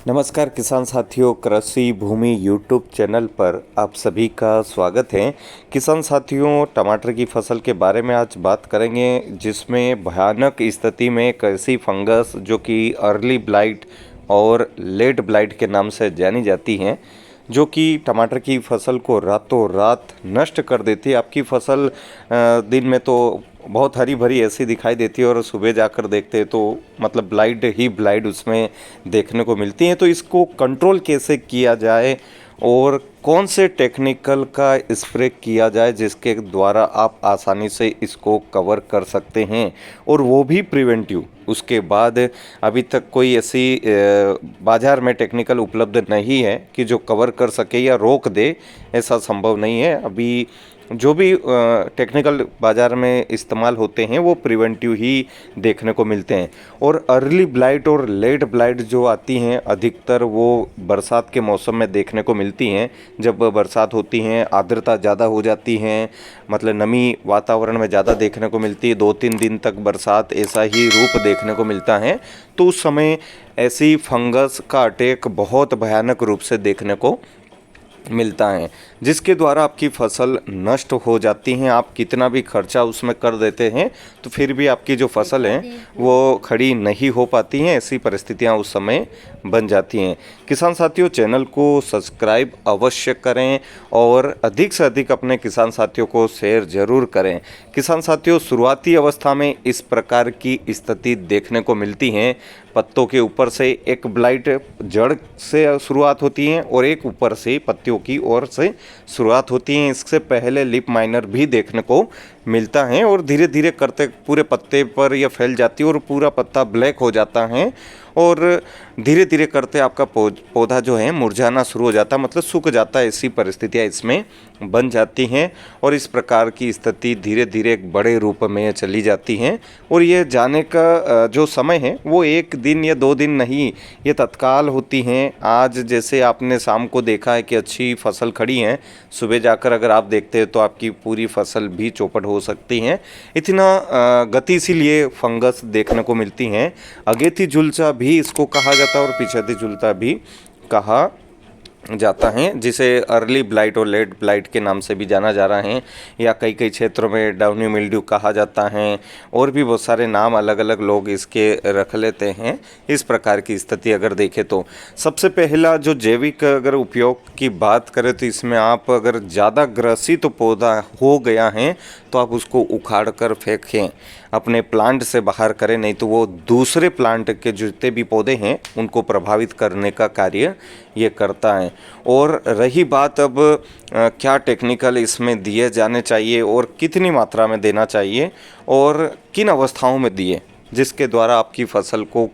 नमस्कार किसान साथियों, कृषि भूमि यूट्यूब चैनल पर आप सभी का स्वागत है। किसान साथियों, टमाटर की फसल के बारे में आज बात करेंगे, जिसमें भयानक स्थिति में एक ऐसी फंगस जो कि अर्ली ब्लाइट और लेट ब्लाइट के नाम से जानी जाती हैं, जो कि टमाटर की फसल को रातों रात नष्ट कर देती है। आपकी फसल दिन में तो बहुत हरी भरी ऐसी दिखाई देती है और सुबह जाकर देखते हैं तो मतलब ब्लाइट ही ब्लाइट उसमें देखने को मिलती हैं। तो इसको कंट्रोल कैसे किया जाए और कौन से टेक्निकल का स्प्रे किया जाए जिसके द्वारा आप आसानी से इसको कवर कर सकते हैं, और वो भी प्रिवेंटिव। उसके बाद अभी तक कोई ऐसी बाज़ार में टेक्निकल उपलब्ध नहीं है कि जो कवर कर सके या रोक दे, ऐसा संभव नहीं है। अभी जो भी टेक्निकल बाज़ार में इस्तेमाल होते हैं वो प्रिवेंटिव ही देखने को मिलते हैं। और अर्ली ब्लाइट और लेट ब्लाइट जो आती हैं, अधिकतर वो बरसात के मौसम में देखने को मिलती हैं। जब बरसात होती हैं, आर्द्रता ज़्यादा हो जाती हैं, मतलब नमी वातावरण में ज़्यादा देखने को मिलती है, 2-3 दिन तक बरसात ऐसा ही रूप देखने को मिलता है, तो उस समय ऐसी फंगस का अटैक बहुत भयानक रूप से देखने को मिलता है, जिसके द्वारा आपकी फसल नष्ट हो जाती हैं। आप कितना भी खर्चा उसमें कर देते हैं तो फिर भी आपकी जो फसल है वो खड़ी नहीं हो पाती हैं। ऐसी परिस्थितियां उस समय बन जाती हैं। किसान साथियों, चैनल को सब्सक्राइब अवश्य करें और अधिक से अधिक अपने किसान साथियों को शेयर ज़रूर करें। किसान साथियों, शुरुआती अवस्था में इस प्रकार की स्थिति देखने को मिलती हैं। पत्तों के ऊपर से एक ब्लाइट जड़ से शुरुआत होती है और एक ऊपर से पत्तियों की ओर से शुरुआत होती है। इससे पहले लिप माइनर भी देखने को मिलता है और धीरे धीरे करते पूरे पत्ते पर यह फैल जाती है और पूरा पत्ता ब्लैक हो जाता है और धीरे धीरे करते आपका पौधा जो है मुरझाना शुरू हो जाता है, मतलब सूख जाता है। ऐसी परिस्थितियाँ इसमें बन जाती हैं और इस प्रकार की स्थिति धीरे धीरे एक बड़े रूप में चली जाती हैं। और ये जाने का जो समय है वो 1 दिन या 2 दिन नहीं, ये तत्काल होती हैं। आज जैसे आपने शाम को देखा है कि अच्छी फसल खड़ी है, सुबह जाकर अगर आप देखते हैं तो आपकी पूरी फसल भी चौपट हो सकती हैं। इतना गतिशील ये फंगस देखने को मिलती हैं। अगेती जुलचा भी इसको कहा जाता है और पिछेती जुलचा भी कहा जाता है, जिसे अर्ली ब्लाइट और लेट ब्लाइट के नाम से भी जाना जा रहा है, या कई कई क्षेत्रों में डाउनी मिल्ड्यू कहा जाता है, और भी बहुत सारे नाम अलग अलग लोग इसके रख लेते हैं। इस प्रकार की स्थिति अगर देखें तो सबसे पहला जो जैविक अगर उपयोग की बात करें तो इसमें आप अगर ज़्यादा ग्रसित पौधा हो गया है तो आप उसको उखाड़ कर फेंकें, अपने प्लांट से बाहर करें, नहीं तो वो दूसरे प्लांट के जितने भी पौधे हैं उनको प्रभावित करने का कार्य ये करता है। और रही बात अब क्या टेक्निकल इसमें दिए जाने चाहिए और कितनी मात्रा में देना चाहिए और किन अवस्थाओं में दिए, जिसके द्वारा आपकी फसल को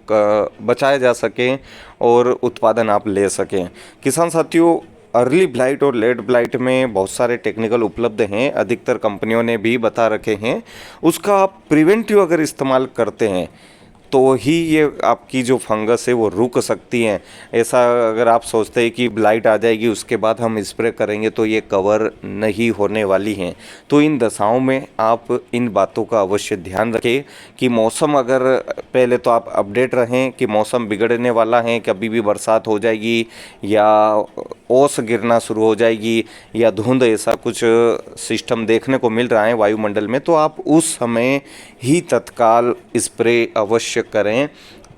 बचाया जा सके और उत्पादन आप ले सकें। किसान साथियों, अर्ली ब्लाइट और लेट ब्लाइट में बहुत सारे टेक्निकल उपलब्ध हैं, अधिकतर कंपनियों ने भी बता रखे हैं। उसका आप प्रिवेंटिव अगर इस्तेमाल करते हैं तो ही ये आपकी जो फंगस है वो रुक सकती हैं। ऐसा अगर आप सोचते हैं कि ब्लाइट आ जाएगी उसके बाद हम स्प्रे करेंगे तो ये कवर नहीं होने वाली हैं। तो इन दशाओं में आप इन बातों का अवश्य ध्यान रखें कि मौसम अगर पहले तो आप अपडेट रहें कि मौसम बिगड़ने वाला है, कभी भी बरसात हो जाएगी या ओस गिरना शुरू हो जाएगी या धुंध, ऐसा कुछ सिस्टम देखने को मिल रहा है वायुमंडल में, तो आप उस समय ही तत्काल स्प्रे अवश्य करें,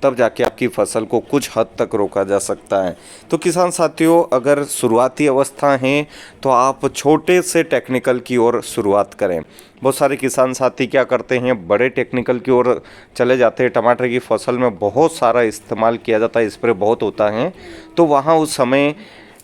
तब जाके आपकी फसल को कुछ हद तक रोका जा सकता है। तो किसान साथियों, अगर शुरुआती अवस्था है तो आप छोटे से टेक्निकल की ओर शुरुआत करें। बहुत सारे किसान साथी क्या करते हैं, बड़े टेक्निकल की ओर चले जाते हैं। टमाटर की फसल में बहुत सारा इस्तेमाल किया जाता है, स्प्रे बहुत होता है, तो वहाँ उस समय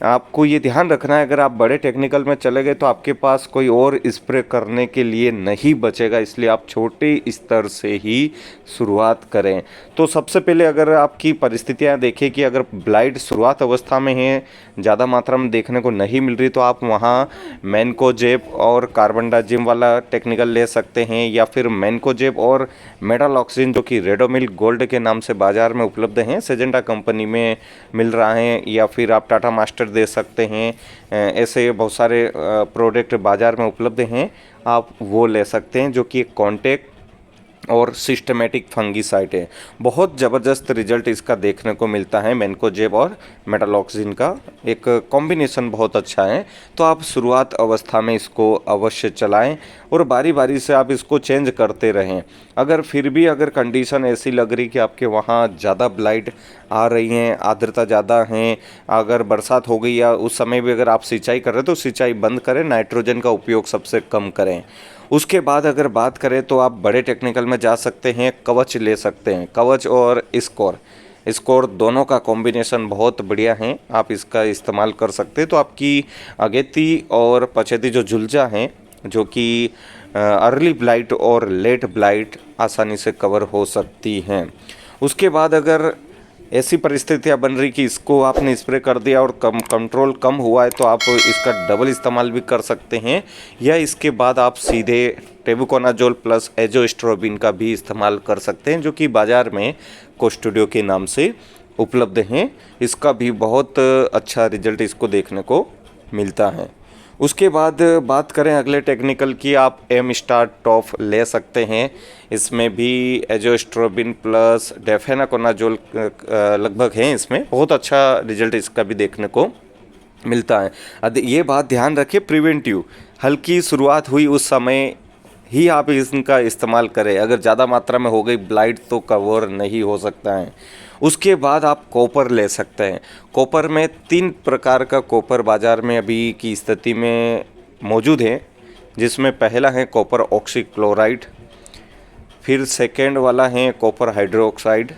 आपको ये ध्यान रखना है, अगर आप बड़े टेक्निकल में चले गए तो आपके पास कोई और स्प्रे करने के लिए नहीं बचेगा, इसलिए आप छोटे स्तर से ही शुरुआत करें। तो सबसे पहले अगर आपकी परिस्थितियां देखें कि अगर ब्लाइट शुरुआत अवस्था में है, ज़्यादा मात्रा में देखने को नहीं मिल रही, तो आप वहाँ मैनकोजेब और कार्बनडाजिम वाला टेक्निकल ले सकते हैं, या फिर मैनकोजेब और मेटालॉक्सिन जो कि रेडोमिल गोल्ड के नाम से बाज़ार में उपलब्ध हैं, सेजेंटा कंपनी में मिल रहा है, या फिर आप टाटा मास्टर दे सकते हैं। ऐसे बहुत सारे प्रोडक्ट बाज़ार में उपलब्ध हैं, आप वो ले सकते हैं, जो कि एक कॉन्टैक्ट और सिस्टमेटिक फंगीसाइड है। बहुत ज़बरदस्त रिजल्ट इसका देखने को मिलता है। मैनकोजेब और मेटालॉक्सिन का एक कॉम्बिनेशन बहुत अच्छा है। तो आप शुरुआत अवस्था में इसको अवश्य चलाएं और बारी बारी से आप इसको चेंज करते रहें। अगर फिर भी अगर कंडीशन ऐसी लग रही कि आपके वहाँ ज़्यादा ब्लाइट आ रही हैं, आर्द्रता ज़्यादा हैं, अगर बरसात हो गई या उस समय भी अगर आप सिंचाई कर रहे हैं तो सिंचाई बंद करें, नाइट्रोजन का उपयोग सबसे कम करें। उसके बाद अगर बात करें तो आप बड़े टेक्निकल में जा सकते हैं, कवच ले सकते हैं। कवच और स्कोर दोनों का कॉम्बिनेशन बहुत बढ़िया है, आप इसका इस्तेमाल कर सकते हैं। तो आपकी अगेती और पछेती जो जुलजा हैं, जो कि अर्ली ब्लाइट और लेट ब्लाइट आसानी से कवर हो सकती हैं। उसके बाद अगर ऐसी परिस्थितियाँ बन रही कि इसको आपने स्प्रे कर दिया और कंट्रोल कम हुआ है तो आप इसका डबल इस्तेमाल भी कर सकते हैं, या इसके बाद आप सीधे टेबुकोनाजोल प्लस एजोस्ट्रोबिन का भी इस्तेमाल कर सकते हैं, जो कि बाज़ार में कोस्टूडियो के नाम से उपलब्ध हैं। इसका भी बहुत अच्छा रिजल्ट इसको देखने को मिलता है। उसके बाद बात करें अगले टेक्निकल की, आप एम स्टार टॉप ले सकते हैं। इसमें भी एजोस्ट्रोबिन प्लस डेफेनाकोनाजोल लगभग हैं, इसमें बहुत अच्छा रिजल्ट इसका भी देखने को मिलता है। ये बात ध्यान रखें, प्रिवेंटिव हल्की शुरुआत हुई उस समय ही आप इनका इस्तेमाल करें। अगर ज़्यादा मात्रा में हो गई ब्लाइट तो कवर नहीं हो सकता है। उसके बाद आप कॉपर ले सकते हैं। कॉपर में 3 प्रकार का कॉपर बाज़ार में अभी की स्थिति में मौजूद है, जिसमें पहला है कॉपर ऑक्सीक्लोराइड, फिर सेकेंड वाला है कॉपर हाइड्रोक्साइड,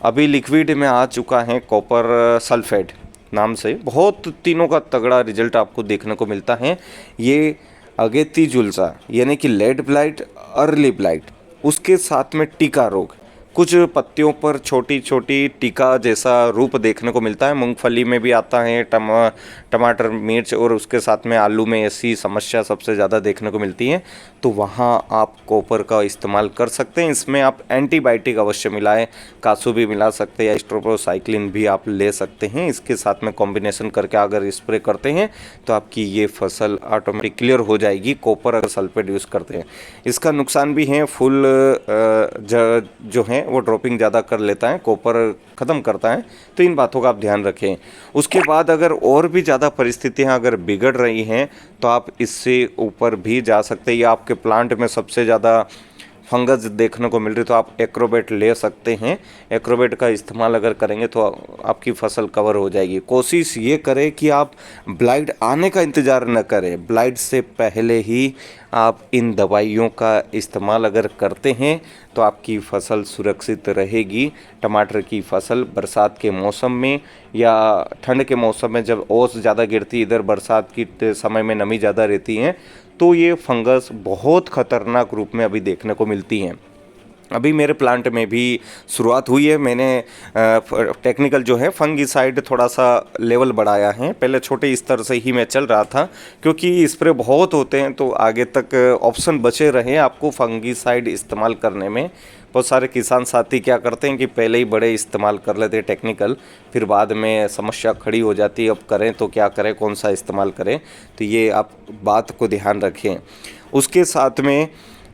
अभी लिक्विड में आ चुका है कॉपर सल्फेट नाम से। बहुत तीनों का तगड़ा रिजल्ट आपको देखने को मिलता है। ये अगेती जुलसा यानी कि लेट ब्लाइट, अर्ली ब्लाइट, उसके साथ में टीका रोग, कुछ पत्तियों पर छोटी छोटी टीका जैसा रूप देखने को मिलता है। मूंगफली में भी आता है, टमाटर, मिर्च और उसके साथ में आलू में ऐसी समस्या सबसे ज़्यादा देखने को मिलती है। तो वहाँ आप कॉपर का इस्तेमाल कर सकते हैं। इसमें आप एंटीबायोटिक अवश्य मिलाएं, कासू भी मिला सकते हैं या स्ट्रोप्रोसाइक्लिन भी आप ले सकते हैं। इसके साथ में कॉम्बिनेशन करके अगर स्प्रे करते हैं तो आपकी ये फसल ऑटोमेटिक क्लियर हो जाएगी, कॉपर अगर सल्फेट यूज़ करते हैं। इसका नुकसान भी है, फूल जो है वो ड्रॉपिंग ज़्यादा कर लेता है, कॉपर ख़त्म करता है। तो इन बातों का आप ध्यान रखें। उसके बाद अगर और भी ज़्यादा परिस्थितियाँ अगर बिगड़ रही हैं तो आप इससे ऊपर भी जा सकते हैं, या आपके प्लांट में सबसे ज़्यादा फंगस देखने को मिल रही तो आप एक्रोबेट ले सकते हैं। एक्रोबेट का इस्तेमाल अगर करेंगे तो आपकी फसल कवर हो जाएगी। कोशिश ये करें कि आप ब्लाइट आने का इंतज़ार न करें, ब्लाइट से पहले ही आप इन दवाइयों का इस्तेमाल अगर करते हैं तो आपकी फसल सुरक्षित रहेगी। टमाटर की फसल बरसात के मौसम में या ठंड के मौसम में जब ओस ज़्यादा गिरती, इधर बरसात की समय में नमी ज़्यादा रहती है, तो ये फंगस बहुत ख़तरनाक रूप में अभी देखने को मिलती हैं। अभी मेरे प्लांट में भी शुरुआत हुई है। मैंने टेक्निकल जो है फंगीसाइड थोड़ा सा लेवल बढ़ाया है। पहले छोटे स्तर से ही मैं चल रहा था, क्योंकि स्प्रे बहुत होते हैं तो आगे तक ऑप्शन बचे रहे आपको फंगीसाइड इस्तेमाल करने में। बहुत सारे किसान साथी क्या करते हैं कि पहले ही बड़े इस्तेमाल कर लेते हैं टेक्निकल, फिर बाद में समस्या खड़ी हो जाती है, अब करें तो क्या करें, कौन सा इस्तेमाल करें। तो ये आप बात को ध्यान रखें। उसके साथ में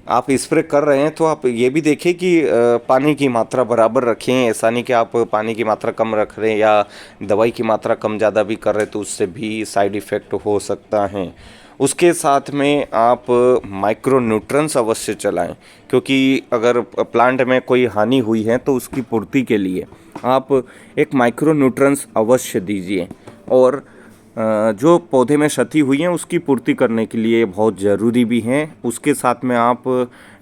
आप स्प्रे कर रहे हैं तो आप ये भी देखें कि पानी की मात्रा बराबर रखें। ऐसा नहीं कि आप पानी की मात्रा कम रख रहे हैं या दवाई की मात्रा कम ज़्यादा भी कर रहे हैं तो उससे भी साइड इफ़ेक्ट हो सकता है। उसके साथ में आप माइक्रो न्यूट्रंस अवश्य चलाएं, क्योंकि अगर प्लांट में कोई हानि हुई है तो उसकी पूर्ति के लिए आप एक माइक्रो न्यूट्रंस अवश्य दीजिए। और जो पौधे में क्षति हुई है उसकी पूर्ति करने के लिए बहुत ज़रूरी भी हैं। उसके साथ में आप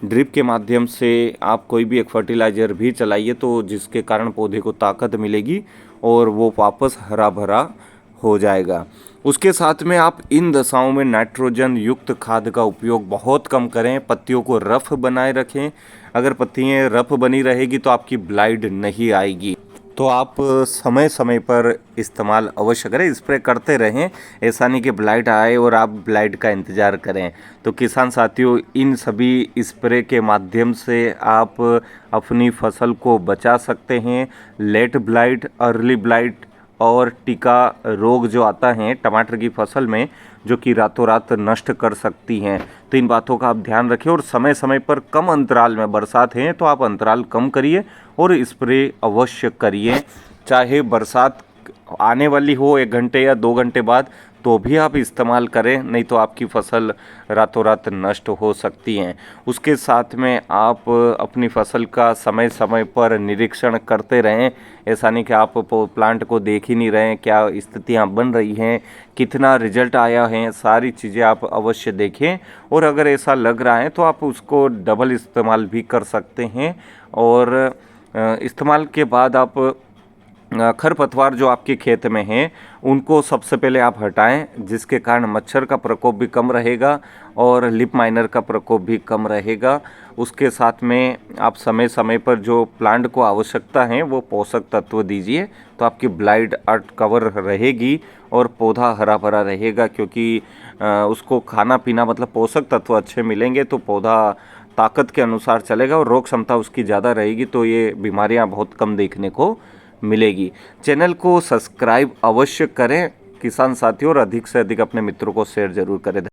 ड्रिप के माध्यम से आप कोई भी एक फर्टिलाइज़र भी चलाइए, तो जिसके कारण पौधे को ताकत मिलेगी और वो वापस हरा भरा हो जाएगा। उसके साथ में आप इन दशाओं में नाइट्रोजन युक्त खाद का उपयोग बहुत कम करें। पत्तियों को रफ बनाए रखें। अगर पत्तियाँ रफ बनी रहेगी तो आपकी ब्लाइट नहीं आएगी। तो आप समय समय पर इस्तेमाल अवश्य करें, स्प्रे करते रहें। ऐसा नहीं कि ब्लाइट आए और आप ब्लाइट का इंतज़ार करें। तो किसान साथियों, इन सभी स्प्रे के माध्यम से आप अपनी फसल को बचा सकते हैं। लेट ब्लाइट, अर्ली ब्लाइट और टिका रोग जो आता है टमाटर की फसल में, जो कि रातों रात नष्ट कर सकती हैं। तो इन बातों का आप ध्यान रखें और समय समय पर कम अंतराल में, बरसात है तो आप अंतराल कम करिए और स्प्रे अवश्य करिए। चाहे बरसात आने वाली हो 1 घंटे या 2 घंटे बाद, तो भी आप इस्तेमाल करें, नहीं तो आपकी फसल रातों रात नष्ट हो सकती हैं। उसके साथ में आप अपनी फसल का समय समय पर निरीक्षण करते रहें। ऐसा नहीं कि आप प्लांट को देख ही नहीं रहे हैं, क्या स्थितियां बन रही हैं, कितना रिजल्ट आया है, सारी चीज़ें आप अवश्य देखें। और अगर ऐसा लग रहा है तो आप उसको डबल इस्तेमाल भी कर सकते हैं। और इस्तेमाल के बाद आप खरपतवार जो आपके खेत में हैं उनको सबसे पहले आप हटाएं, जिसके कारण मच्छर का प्रकोप भी कम रहेगा और लीफ माइनर का प्रकोप भी कम रहेगा। उसके साथ में आप समय समय पर जो प्लांट को आवश्यकता है वो पोषक तत्व दीजिए, तो आपकी ब्लाइट आर्ट कवर रहेगी और पौधा हरा भरा रहेगा। क्योंकि उसको खाना पीना मतलब पोषक तत्व अच्छे मिलेंगे तो पौधा ताकत के अनुसार चलेगा और रोग क्षमता उसकी ज़्यादा रहेगी, तो ये बीमारियां बहुत कम देखने को मिलेगी। चैनल को सब्सक्राइब अवश्य करें किसान साथियों, और अधिक से अधिक अपने मित्रों को शेयर जरूर करें।